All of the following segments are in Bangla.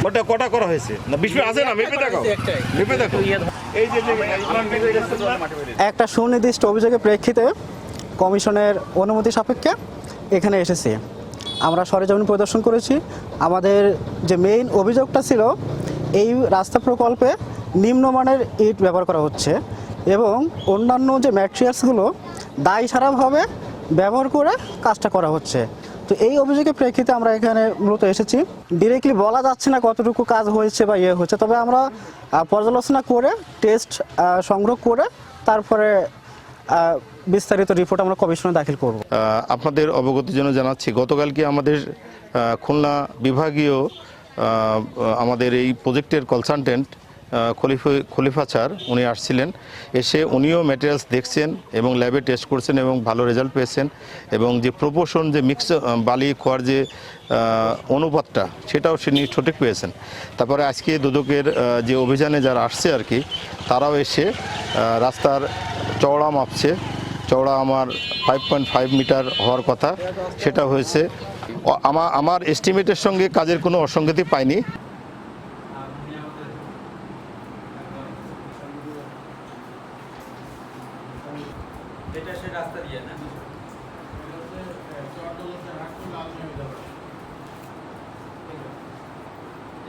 ওটা কটা করা হয়েছে না বিষয় আছে না মেপে দেখো এই যে একটা সুনির্দিষ্ট অভিযোগের প্রেক্ষিতে কমিশনের অনুমতি সাপেক্ষে এখানে এসেছি। আমরা সরেজমিন পরিদর্শন করেছি। আমাদের যে মেইন অভিযোগটা ছিল এই রাস্তা প্রকল্পে নিম্নমানের ইট ব্যবহার করা হচ্ছে এবং অন্যান্য যে ম্যাটেরিয়ালসগুলো দায়সারাভাবে ব্যবহার করে কাজটা করা হচ্ছে। তো এই অভিযোগের প্রেক্ষিতে আমরা এখানে মূলত এসেছি। ডিরেক্টলি বলা যাচ্ছে না কতটুকু কাজ হয়েছে বা হচ্ছে, তবে আমরা পর্যালোচনা করে টেস্ট সংগ্রহ করে তারপরে বিস্তারিত রিপোর্ট আমরা কমিশনে দাখিল করব। আপনাদের অবগতির জন্য জানাচ্ছি, গতকালকে আমাদের খুলনা বিভাগীয় আমাদের এই প্রজেক্টের কনসালটেন্ট খলিফা স্যার উনি আসছিলেন। এসে উনিও ম্যাটেরিয়ালস দেখছেন এবং ল্যাবে টেস্ট করছেন এবং ভালো রেজাল্ট পেয়েছেন এবং যে প্রপোর্শন যে মিক্স বালি খোয়ার যে অনুপাতটা সেটাও তিনি সঠিক পেয়েছেন। তারপরে আজকে দুদকের যে অভিযানে যারা আসছে আর কি, তারাও এসে রাস্তার চওড়া মাপছে। চওড়া আমার 5.5 মিটার হওয়ার কথা, সেটা হয়েছে। আমার এস্টিমেটের সঙ্গে কাজের কোনো অসঙ্গতি পাইনি। এটা সে রাস্তা দিয়ে না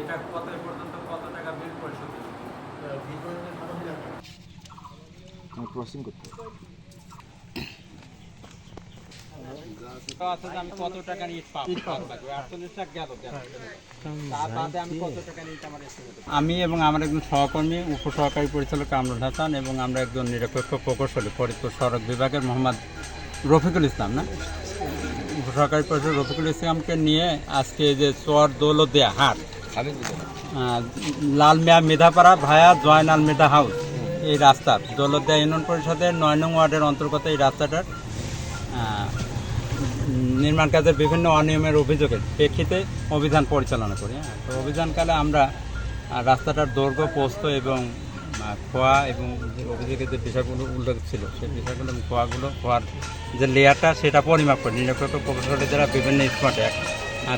এটা কত পর্যন্ত কত টাকা বিল পরিশোধ ক্রসিং করতে আমি কত টাকা ইট পাবো 48 টাকা গেল তার বাদে আমি কত টাকা ইট আমার আমি এবং আমার একজন সহকর্মী উপসহকারী পরিচালক কামরুল হাসান এবং আমরা একজন নিরপেক্ষ প্রকৌশলী ফরিদপুর সড়ক বিভাগের মোহাম্মদ রফিকুল ইসলাম উপসহকারী পরিচালক রফিকুল ইসলামকে নিয়ে আজকে যে চর দৌলতদিয়া হাট লাল মিয়া মেধাপাড়া ভায়া জয়নাল মেধা হাউস এই রাস্তার দৌলতদিয়া ইউনিয়ন পরিষদের 9 নং ওয়ার্ডের অন্তর্গত এই রাস্তাটার নির্মাণ কাজের বিভিন্ন অনিয়মের অভিযোগের প্রেক্ষিতে অভিযান পরিচালনা করি। তো অভিযানকালে আমরা রাস্তাটার দৈর্ঘ্য প্রস্থ এবং খোয়া এবং অভিযোগের যে বিষয়গুলো উল্লেখ ছিল সেই বিষয়গুলো খোয়ার যে লেয়ারটা সেটা পরিমাপ করি। নিরপেক্ষ প্রকৌশলী দ্বারা বিভিন্ন স্পটে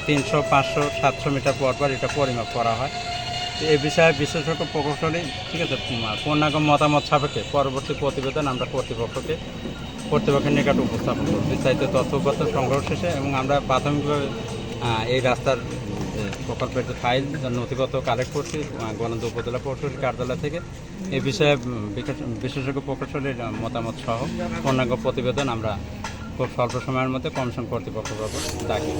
300, 500, 700 মিটার পর এটা পরিমাপ করা হয়। এই বিষয়ে বিশেষজ্ঞ প্রকৌশলী ঠিক আছে পূর্ণাঙ্গ মতামত সাপেক্ষে পরবর্তী প্রতিবেদন আমরা কর্তৃপক্ষের নিকট উপস্থাপন করব বিস্তারিত তথ্যগত সংগ্রহ শেষে। এবং আমরা প্রাথমিকভাবে এই রাস্তার প্রকল্পের যে ফাইল নথিপত্র কালেক্ট করছি গণন্দ উপজেলা প্রকৌশলী কার্যালয় থেকে। এই বিষয়ে বিশেষজ্ঞ প্রকৌশলীর মতামত সহ পূর্ণাঙ্গ প্রতিবেদন আমরা খুব স্বল্প সময়ের মধ্যে কমিশন কর্তৃপক্ষ দাখিল